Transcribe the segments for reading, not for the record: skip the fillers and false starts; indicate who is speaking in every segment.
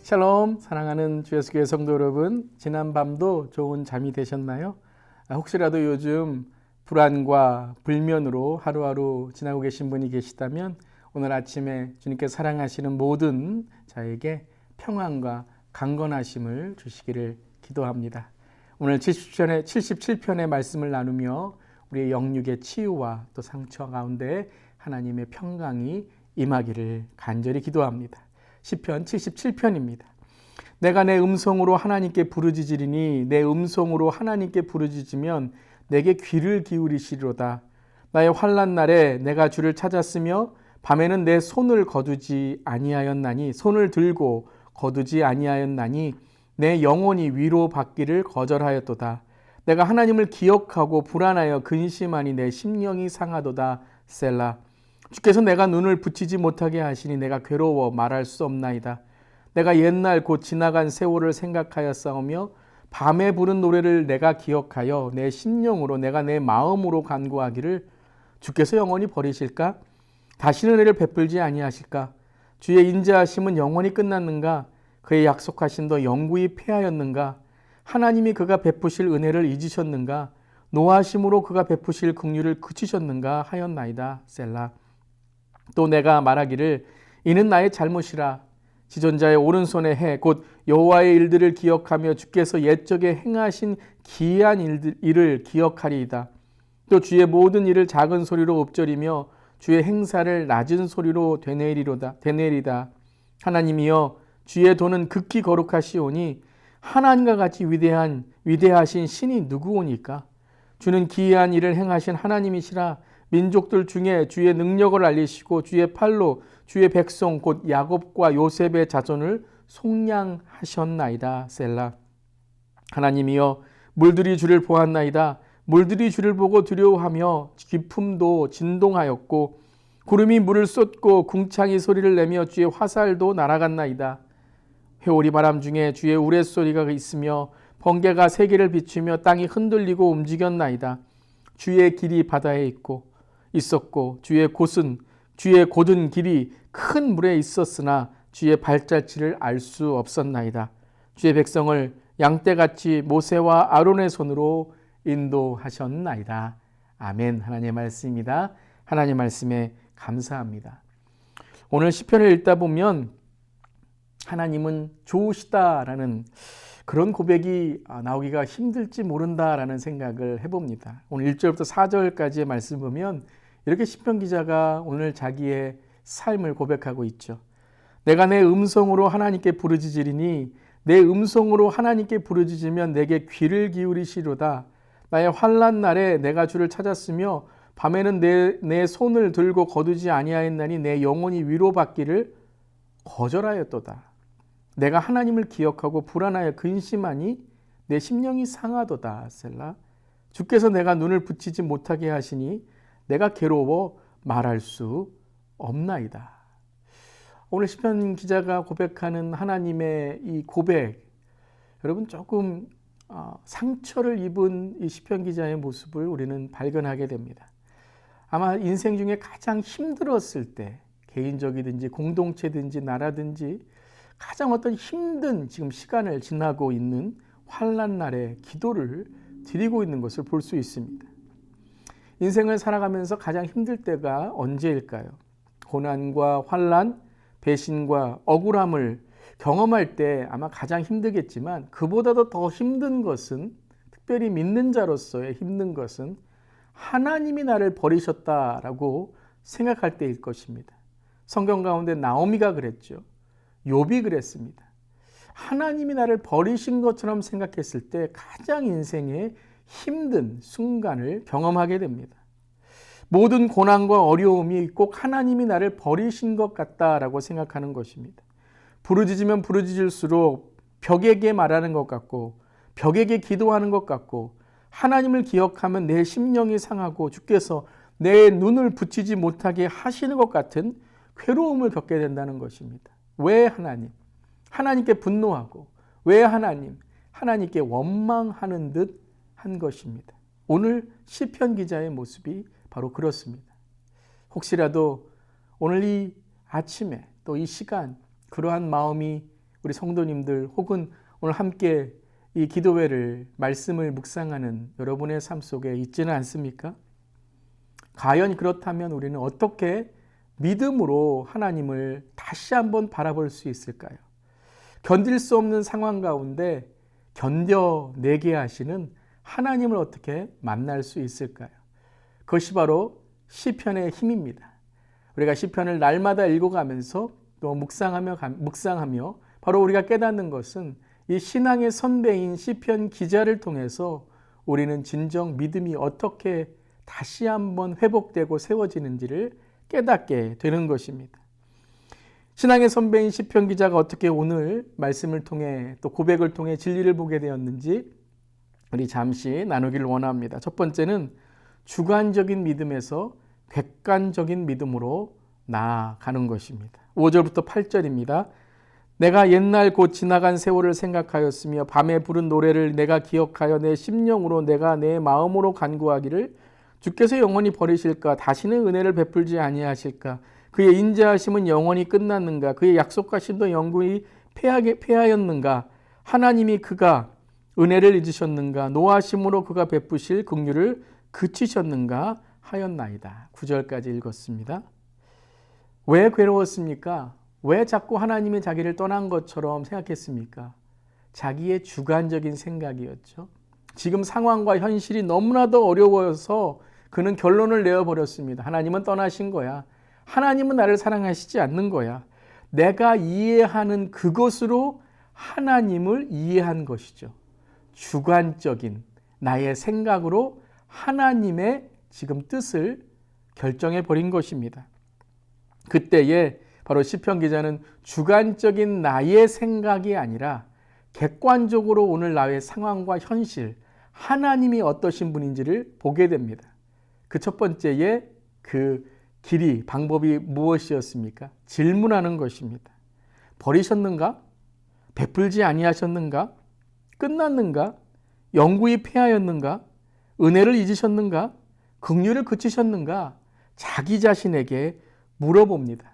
Speaker 1: 샬롬, 사랑하는 주 예수 교회 성도 여러분, 지난 밤도 좋은 잠이 되셨나요? 혹시라도 요즘 불안과 불면으로 하루하루 지나고 계신 분이 계시다면 오늘 아침에 주님께 사랑하시는 모든 자에게 평안과 강건하심을 주시기를 기도합니다. 오늘 77편의 말씀을 나누며 우리의 영육의 치유와 또 상처 가운데 하나님의 평강이 임하기를 간절히 기도합니다. 시편 77편입니다. 내가 내 음성으로 하나님께 부르짖으리니 내 음성으로 하나님께 부르짖으면 내게 귀를 기울이시리로다. 나의 환난 날에 내가 주를 찾았으며 밤에는 내 손을 거두지 아니하였나니 손을 들고 거두지 아니하였나니 내 영혼이 위로받기를 거절하였도다. 내가 하나님을 기억하고 불안하여 근심하니 내 심령이 상하도다. 셀라. 주께서 내가 눈을 붙이지 못하게 하시니 내가 괴로워 말할 수 없나이다. 내가 옛날 곧 지나간 세월을 생각하여 싸우며 밤에 부른 노래를 내가 기억하여 내 심령으로 내가 내 마음으로 간구하기를 주께서 영원히 버리실까? 다시는 은혜를 베풀지 아니하실까? 주의 인자하심은 영원히 끝났는가? 그의 약속하신 도 영구히 패하였는가? 하나님이 그가 베푸실 은혜를 잊으셨는가? 노하심으로 그가 베푸실 긍휼을 그치셨는가 하였나이다. 셀라. 또 내가 말하기를 이는 나의 잘못이라. 지존자의 오른손의 해 곧 여호와의 일들을 기억하며 주께서 옛적에 행하신 기이한 일을 기억하리이다. 또 주의 모든 일을 작은 소리로 읊조리며 주의 행사를 낮은 소리로 되뇌리다. 하나님이여 주의 도는 극히 거룩하시오니 하나님과 같이 위대하신 신이 누구오니까? 주는 기이한 일을 행하신 하나님이시라. 민족들 중에 주의 능력을 알리시고 주의 팔로 주의 백성 곧 야곱과 요셉의 자손을 속량하셨나이다. 셀라. 하나님이여 물들이 주를 보았나이다. 물들이 주를 보고 두려워하며 깊음도 진동하였고 구름이 물을 쏟고 궁창이 소리를 내며 주의 화살도 날아갔나이다. 회오리 바람 중에 주의 우레소리가 있으며 번개가 세계를 비추며 땅이 흔들리고 움직였나이다. 주의 길이 바다에 있었고 주의 곧은 길이 큰 물에 있었으나 주의 발자취를 알 수 없었나이다. 주의 백성을 양떼같이 모세와 아론의 손으로 인도하셨나이다. 아멘. 하나님의 말씀입니다. 하나님 말씀에 감사합니다. 오늘 시편을 읽다 보면 하나님은 좋으시다라는 그런 고백이 나오기가 힘들지 모른다라는 생각을 해봅니다. 오늘 1절부터 4절까지의 말씀 보면 이렇게 시편 기자가 오늘 자기의 삶을 고백하고 있죠. 내가 내 음성으로 하나님께 부르짖으리니 내 음성으로 하나님께 부르짖으면 내게 귀를 기울이시로다. 나의 환난 날에 내가 주를 찾았으며 밤에는 내 손을 들고 거두지 아니하였나니 내 영혼이 위로받기를 거절하였도다. 내가 하나님을 기억하고 불안하여 근심하니 내 심령이 상하도다. 셀라. 주께서 내가 눈을 붙이지 못하게 하시니 내가 괴로워 말할 수 없나이다. 오늘 시편 기자가 고백하는 하나님의 이 고백, 여러분 조금 상처를 입은 이 시편 기자의 모습을 우리는 발견하게 됩니다. 아마 인생 중에 가장 힘들었을 때, 개인적이든지 공동체든지 나라든지 가장 어떤 힘든 지금 시간을 지나고 있는 환난 날에 기도를 드리고 있는 것을 볼 수 있습니다. 인생을 살아가면서 가장 힘들 때가 언제일까요? 고난과 환난, 배신과 억울함을 경험할 때 아마 가장 힘들겠지만 그보다도 더 힘든 것은, 특별히 믿는 자로서의 힘든 것은 하나님이 나를 버리셨다라고 생각할 때일 것입니다. 성경 가운데 나오미가 그랬죠. 욥이 그랬습니다. 하나님이 나를 버리신 것처럼 생각했을 때 가장 인생의 힘든 순간을 경험하게 됩니다. 모든 고난과 어려움이 꼭 하나님이 나를 버리신 것 같다라고 생각하는 것입니다. 부르짖으면 부르짖을수록 벽에게 말하는 것 같고 벽에게 기도하는 것 같고 하나님을 기억하면 내 심령이 상하고 주께서 내 눈을 붙이지 못하게 하시는 것 같은 괴로움을 겪게 된다는 것입니다. 왜 하나님? 하나님께 분노하고 왜 하나님? 하나님께 원망하는 듯 한 것입니다. 오늘 시편 기자의 모습이 바로 그렇습니다. 혹시라도 오늘 이 아침에 또 이 시간 그러한 마음이 우리 성도님들 혹은 오늘 함께 이 기도회를 말씀을 묵상하는 여러분의 삶 속에 있지는 않습니까? 과연 그렇다면 우리는 어떻게 믿음으로 하나님을 다시 한번 바라볼 수 있을까요? 견딜 수 없는 상황 가운데 견뎌내게 하시는 하나님을 어떻게 만날 수 있을까요? 그것이 바로 시편의 힘입니다. 우리가 시편을 날마다 읽어가면서 또 묵상하며 바로 우리가 깨닫는 것은 이 신앙의 선배인 시편 기자를 통해서 우리는 진정 믿음이 어떻게 다시 한번 회복되고 세워지는지를 깨닫게 되는 것입니다. 신앙의 선배인 시편 기자가 어떻게 오늘 말씀을 통해 또 고백을 통해 진리를 보게 되었는지 우리 잠시 나누기를 원합니다. 첫 번째는 주관적인 믿음에서 객관적인 믿음으로 나아가는 것입니다. 5절부터 8절입니다. 내가 옛날 곧 지나간 세월을 생각하였으며 밤에 부른 노래를 내가 기억하여 내 심령으로 내가 내 마음으로 간구하기를 주께서 영원히 버리실까? 다시는 은혜를 베풀지 아니하실까? 그의 인자하심은 영원히 끝났는가? 그의 약속하심도 영원히 폐하였는가? 하나님이 그가 은혜를 잊으셨는가? 노하심으로 그가 베푸실 긍휼을 그치셨는가? 하였나이다. 9절까지 읽었습니다. 왜 괴로웠습니까? 왜 자꾸 하나님이 자기를 떠난 것처럼 생각했습니까? 자기의 주관적인 생각이었죠. 지금 상황과 현실이 너무나도 어려워서 그는 결론을 내어버렸습니다. 하나님은 떠나신 거야. 하나님은 나를 사랑하시지 않는 거야. 내가 이해하는 그것으로 하나님을 이해한 것이죠. 주관적인 나의 생각으로 하나님의 지금 뜻을 결정해 버린 것입니다. 그때에 바로 시편 기자는 주관적인 나의 생각이 아니라 객관적으로 오늘 나의 상황과 현실, 하나님이 어떠신 분인지를 보게 됩니다. 그 첫 번째의 그 길이, 방법이 무엇이었습니까? 질문하는 것입니다. 버리셨는가? 베풀지 아니하셨는가? 끝났는가? 영구히 폐하였는가? 은혜를 잊으셨는가? 긍휼을 그치셨는가? 자기 자신에게 물어봅니다.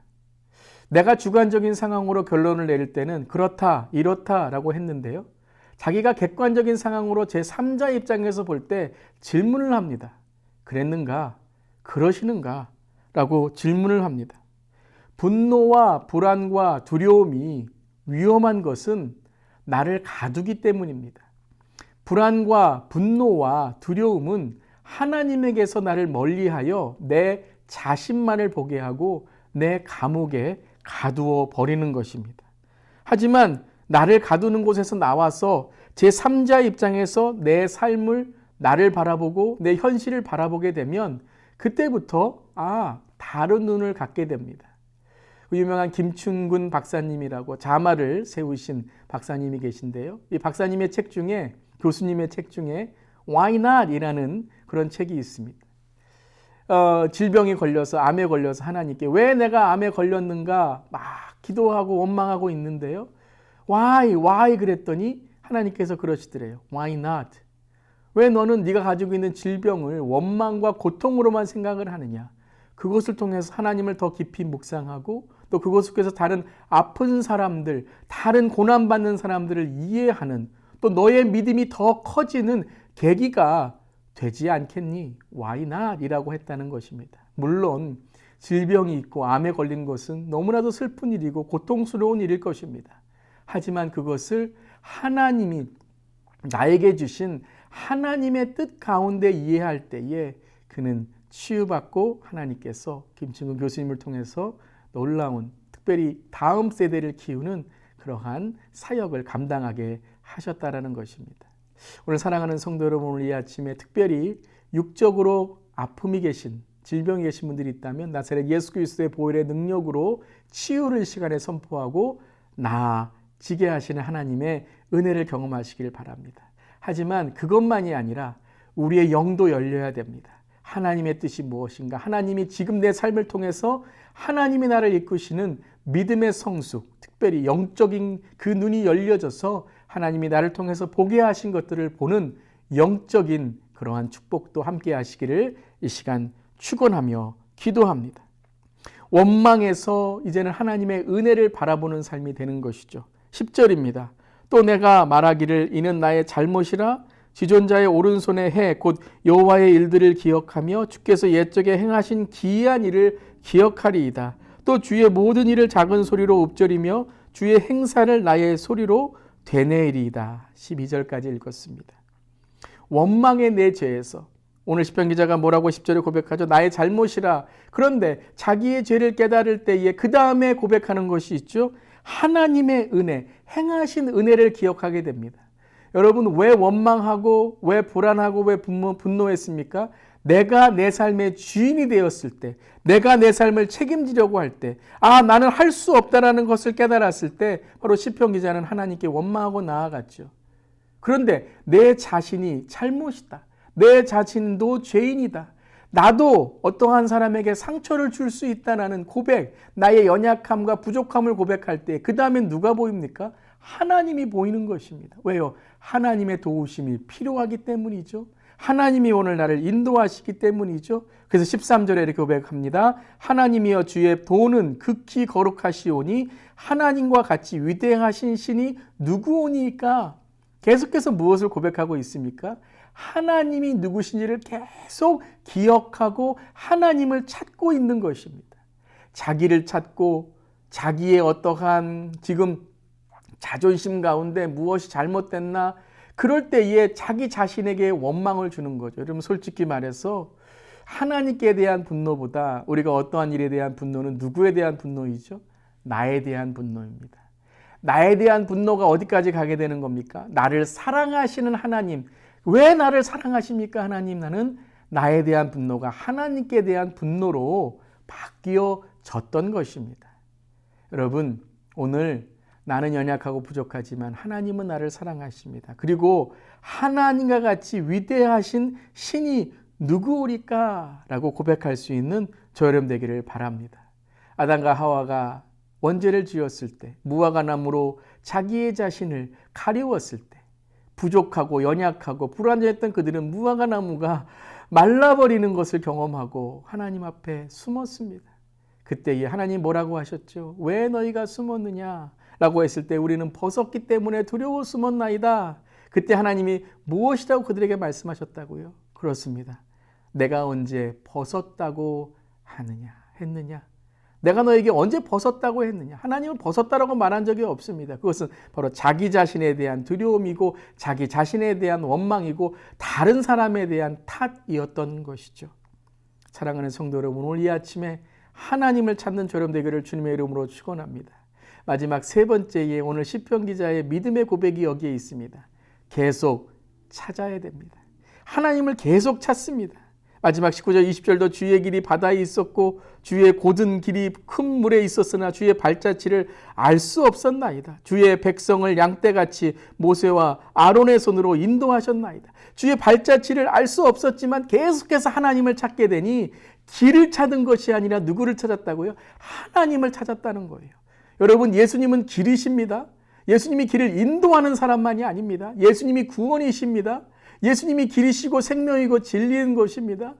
Speaker 1: 내가 주관적인 상황으로 결론을 내릴 때는 그렇다, 이렇다라고 했는데요. 자기가 객관적인 상황으로 제3자 입장에서 볼 때 질문을 합니다. 그랬는가? 그러시는가? 라고 질문을 합니다. 분노와 불안과 두려움이 위험한 것은 나를 가두기 때문입니다. 불안과 분노와 두려움은 하나님에게서 나를 멀리하여 내 자신만을 보게 하고 내 감옥에 가두어 버리는 것입니다. 하지만 나를 가두는 곳에서 나와서 제3자 입장에서 내 삶을 나를 바라보고 내 현실을 바라보게 되면 그때부터 다른 눈을 갖게 됩니다. 유명한 김춘근 박사님이라고 자마를 세우신 박사님이 계신데요. 이 박사님의 책 중에 교수님의 책 중에 Why Not? 이라는 그런 책이 있습니다. 질병이 걸려서 암에 걸려서 하나님께 왜 내가 암에 걸렸는가 막 기도하고 원망하고 있는데요. Why 그랬더니 하나님께서 그러시더래요. Why not? 왜 너는 네가 가지고 있는 질병을 원망과 고통으로만 생각을 하느냐? 그것을 통해서 하나님을 더 깊이 묵상하고 또 그것을 통해서 다른 아픈 사람들, 다른 고난받는 사람들을 이해하는 또 너의 믿음이 더 커지는 계기가 되지 않겠니? Why not? 이라고 했다는 것입니다. 물론 질병이 있고 암에 걸린 것은 너무나도 슬픈 일이고 고통스러운 일일 것입니다. 하지만 그것을 하나님이 나에게 주신 하나님의 뜻 가운데 이해할 때에 그는 치유받고 하나님께서 김충근 교수님을 통해서 놀라운 특별히 다음 세대를 키우는 그러한 사역을 감당하게 하셨다라는 것입니다. 오늘 사랑하는 성도 여러분, 오늘 이 아침에 특별히 육적으로 아픔이 계신 질병이 계신 분들이 있다면 나사렛 예수 그리스도의 보혈의 능력으로 치유를 이 시간에 선포하고 나아지게 하시는 하나님의 은혜를 경험하시길 바랍니다. 하지만 그것만이 아니라 우리의 영도 열려야 됩니다. 하나님의 뜻이 무엇인가? 하나님이 지금 내 삶을 통해서 하나님이 나를 이끄시는 믿음의 성숙, 특별히 영적인 그 눈이 열려져서 하나님이 나를 통해서 보게 하신 것들을 보는 영적인 그러한 축복도 함께 하시기를 이 시간 축원하며 기도합니다. 원망에서 이제는 하나님의 은혜를 바라보는 삶이 되는 것이죠. 10절입니다. 또 내가 말하기를 이는 나의 잘못이라 지존자의 오른손의 해 곧 여호와의 일들을 기억하며 주께서 옛적에 행하신 기이한 일을 기억하리이다. 또 주의 모든 일을 작은 소리로 읊조리며 주의 행사를 나의 소리로 되뇌이리이다. 12절까지 읽었습니다. 원망의 내 죄에서 오늘 시편 기자가 뭐라고 10절에 고백하죠? 나의 잘못이라. 그런데 자기의 죄를 깨달을 때에 그 다음에 고백하는 것이 있죠. 하나님의 은혜, 행하신 은혜를 기억하게 됩니다. 여러분 왜 원망하고 왜 불안하고 왜 분노했습니까? 내가 내 삶의 주인이 되었을 때, 내가 내 삶을 책임지려고 할 때, 나는 할 수 없다라는 것을 깨달았을 때 바로 시편 기자는 하나님께 원망하고 나아갔죠. 그런데 내 자신이 잘못이다. 내 자신도 죄인이다. 나도 어떠한 사람에게 상처를 줄 수 있다는 고백, 나의 연약함과 부족함을 고백할 때 그 다음엔 누가 보입니까? 하나님이 보이는 것입니다. 왜요? 하나님의 도우심이 필요하기 때문이죠. 하나님이 오늘 나를 인도하시기 때문이죠. 그래서 13절에 이렇게 고백합니다. 하나님이여 주의 도는 극히 거룩하시오니 하나님과 같이 위대하신 신이 누구오니까? 계속해서 무엇을 고백하고 있습니까? 하나님이 누구신지를 계속 기억하고 하나님을 찾고 있는 것입니다. 자기를 찾고 자기의 어떠한 지금 자존심 가운데 무엇이 잘못됐나? 그럴 때에 자기 자신에게 원망을 주는 거죠. 여러분 솔직히 말해서 하나님께 대한 분노보다 우리가 어떠한 일에 대한 분노는 누구에 대한 분노이죠? 나에 대한 분노입니다. 나에 대한 분노가 어디까지 가게 되는 겁니까? 나를 사랑하시는 하나님. 왜 나를 사랑하십니까? 하나님. 나는 나에 대한 분노가 하나님께 대한 분노로 바뀌어졌던 것입니다. 여러분 오늘 나는 연약하고 부족하지만 하나님은 나를 사랑하십니다. 그리고 하나님과 같이 위대하신 신이 누구오리까? 라고 고백할 수 있는 저 여러분 되기를 바랍니다. 아담과 하와가 원죄를 지었을 때 무화과 나무로 자기의 자신을 가리웠을 때 부족하고 연약하고 불완전했던 그들은 무화과 나무가 말라버리는 것을 경험하고 하나님 앞에 숨었습니다. 그때에 하나님 뭐라고 하셨죠? 왜 너희가 숨었느냐? 라고 했을 때 우리는 벗었기 때문에 두려워 숨었나이다. 그때 하나님이 무엇이라고 그들에게 말씀하셨다고요? 그렇습니다. 내가 언제 벗었다고 했느냐? 내가 너에게 언제 벗었다고 했느냐? 하나님은 벗었다라고 말한 적이 없습니다. 그것은 바로 자기 자신에 대한 두려움이고 자기 자신에 대한 원망이고 다른 사람에 대한 탓이었던 것이죠. 사랑하는 성도 여러분, 오늘 이 아침에 하나님을 찾는 저렴 되기를 주님의 이름으로 축원합니다. 마지막 세 번째에 오늘 시편 기자의 믿음의 고백이 여기에 있습니다. 계속 찾아야 됩니다. 하나님을 계속 찾습니다. 마지막 19절 20절도 주의 길이 바다에 있었고 주의 곧은 길이 큰 물에 있었으나 주의 발자취를 알 수 없었나이다. 주의 백성을 양떼같이 모세와 아론의 손으로 인도하셨나이다. 주의 발자취를 알 수 없었지만 계속해서 하나님을 찾게 되니 길을 찾은 것이 아니라 누구를 찾았다고요? 하나님을 찾았다는 거예요. 여러분 예수님은 길이십니다. 예수님이 길을 인도하는 사람만이 아닙니다. 예수님이 구원이십니다. 예수님이 길이시고 생명이고 진리인 것입니다.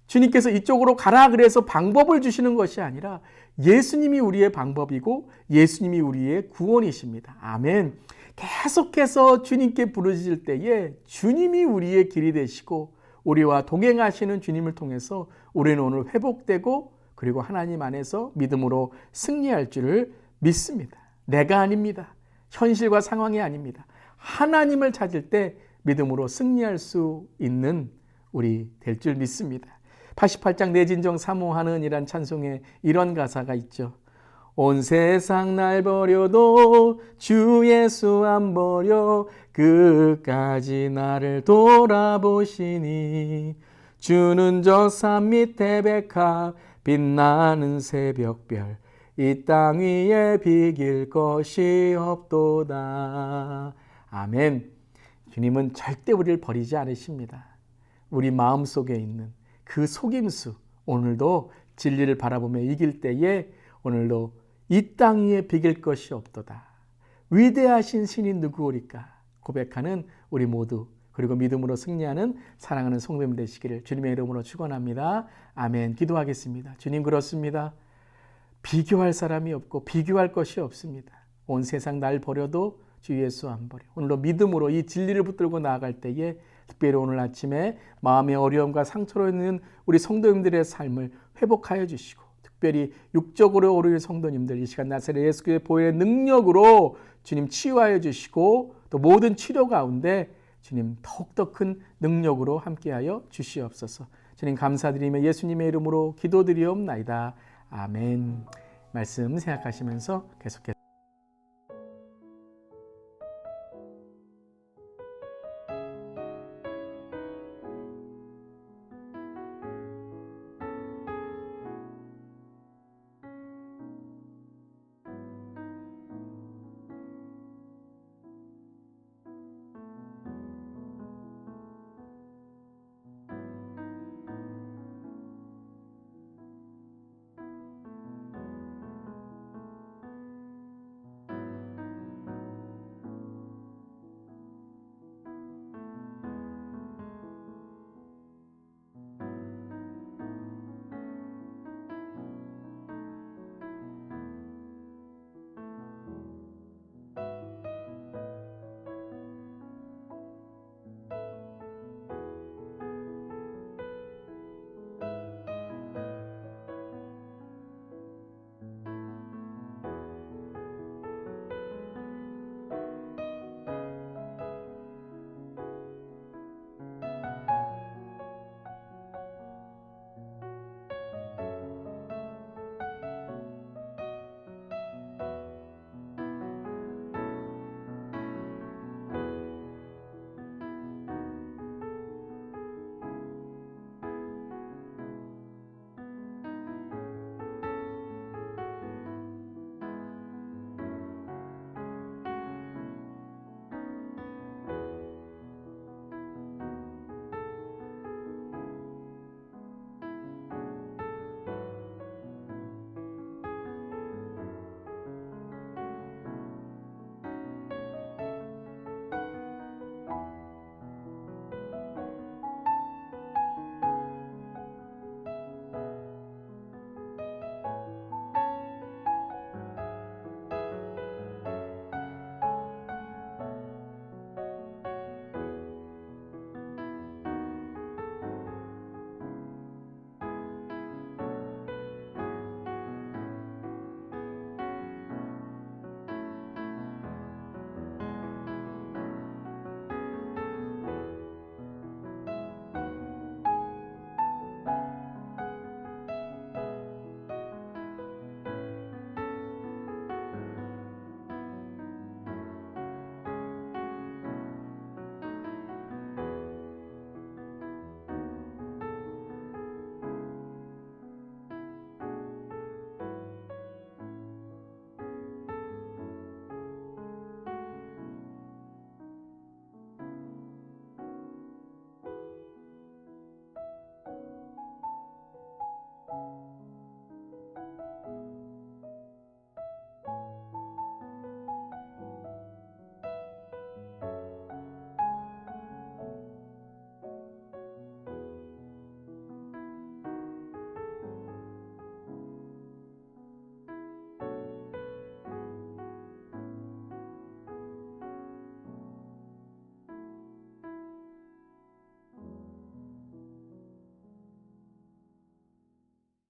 Speaker 1: 주님께서 이쪽으로 가라 그래서 방법을 주시는 것이 아니라 예수님이 우리의 방법이고 예수님이 우리의 구원이십니다. 아멘. 계속해서 주님께 부르실 때에 주님이 우리의 길이 되시고 우리와 동행하시는 주님을 통해서 우리는 오늘 회복되고 그리고 하나님 안에서 믿음으로 승리할 줄을 믿습니다. 내가 아닙니다. 현실과 상황이 아닙니다. 하나님을 찾을 때 믿음으로 승리할 수 있는 우리 될 줄 믿습니다. 88장 내 진정 사모하는 이란 찬송에 이런 가사가 있죠. 온 세상 날 버려도 주 예수 안 버려 끝까지 나를 돌아보시니 주는 저 산 밑에 백합 빛나는 새벽별 이 땅 위에 비길 것이 없도다. 아멘. 주님은 절대 우리를 버리지 않으십니다. 우리 마음속에 있는 그 속임수 오늘도 진리를 바라보며 이길 때에 오늘도 이 땅 위에 비길 것이 없도다. 위대하신 신이 누구오리까 고백하는 우리 모두 그리고 믿음으로 승리하는 사랑하는 성도님 되시기를 주님의 이름으로 축원합니다. 아멘. 기도하겠습니다. 주님 그렇습니다. 비교할 사람이 없고 비교할 것이 없습니다. 온 세상 날 버려도 주 예수 안 버려. 오늘도 믿음으로 이 진리를 붙들고 나아갈 때에 특별히 오늘 아침에 마음의 어려움과 상처로 있는 우리 성도님들의 삶을 회복하여 주시고, 특별히 육적으로 어려운 성도님들 이 시간 나사렛 예수 그리스도의 보혈의 능력으로 주님 치유하여 주시고, 또 모든 치료 가운데 주님 더욱더 큰 능력으로 함께하여 주시옵소서. 주님 감사드리며 예수님의 이름으로 기도드리옵나이다. 아멘. 말씀 생각하시면서 계속해서